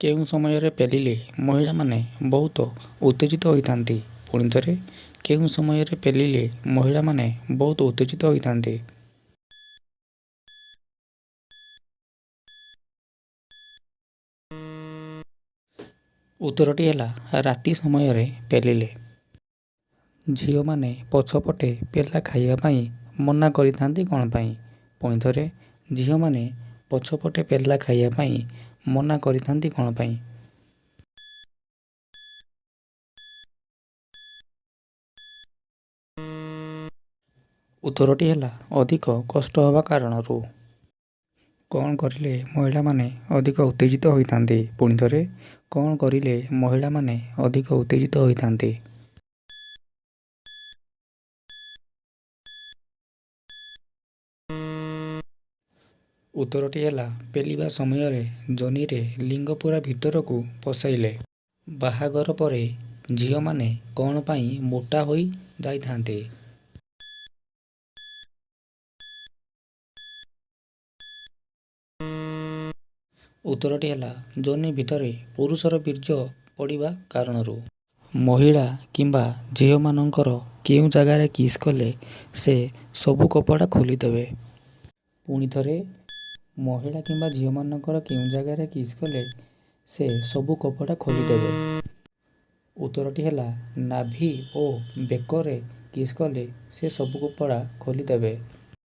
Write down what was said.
କେଉଁ ସମୟରେ ପେଲିଲେ ମହିଳାମାନେ ବହୁତ ଉତ୍ତେଜିତ ହୋଇଥାନ୍ତି? ପୁଣି ଥରେ, କେଉଁ ସମୟରେ ପେଲିଲେ ମହିଳାମାନେ ବହୁତ ଉତ୍ତେଜିତ ହୋଇଥାନ୍ତି? ଉତ୍ତରଟି ହେଲା ରାତି ସମୟରେ ପେଲିଲେ। ଝିଅମାନେ ପଛପଟେ ପେଲା ଖାଇବା ପାଇଁ ମନା କରିଥାନ୍ତି କ'ଣ ପାଇଁ? ପୁଣି ଥରେ, ଝିଅମାନେ ପଛପଟେ ପେଲା ଖାଇବା ପାଇଁ ମନା କରିଥାନ୍ତି କ'ଣ ପାଇଁ? ଉତ୍ତରଟି ହେଲା ଅଧିକ କଷ୍ଟ ହେବା କାରଣରୁ। କ'ଣ କରିଲେ ମହିଳାମାନେ ଅଧିକ ଉତ୍ତେଜିତ ହୋଇଥାନ୍ତି? ପୁଣି ଥରେ, କ'ଣ କରିଲେ ମହିଳାମାନେ ଅଧିକ ଉତ୍ତେଜିତ ହୋଇଥାନ୍ତି? ଉତ୍ତରଟି ହେଲା ପେଲିବା ସମୟରେ ଯୋନିରେ ଲିଙ୍ଗ ପୁରା ଭିତରକୁ ପଶାଇଲେ। ବାହାଘର ପରେ ଝିଅମାନେ କ'ଣ ପାଇଁ ମୋଟା ହୋଇ ଯାଇଥାନ୍ତି? ଉତ୍ତରଟି ହେଲା ଯୋନି ଭିତରେ ପୁରୁଷର ବୀର୍ଯ୍ୟ ପଡ଼ିବା କାରଣରୁ। ମହିଳା କିମ୍ବା ଝିଅମାନଙ୍କର କେଉଁ ଜାଗାରେ କିସ୍ କଲେ ସେ ସବୁ କପଡ଼ା ଖୋଲିଦେବେ? ପୁଣି ଥରେ, ମହିଳା କିମ୍ବା ଝିଅମାନଙ୍କର କେଉଁ ଜାଗାରେ କିସ୍ କଲେ ସେ ସବୁ କପଡ଼ା ଖୋଲିଦେବେ? ଉତ୍ତରଟି ହେଲା ନାଭି ଓ ବେକରେ କିସ୍ କଲେ ସେ ସବୁ କପଡ଼ା ଖୋଲିଦେବେ।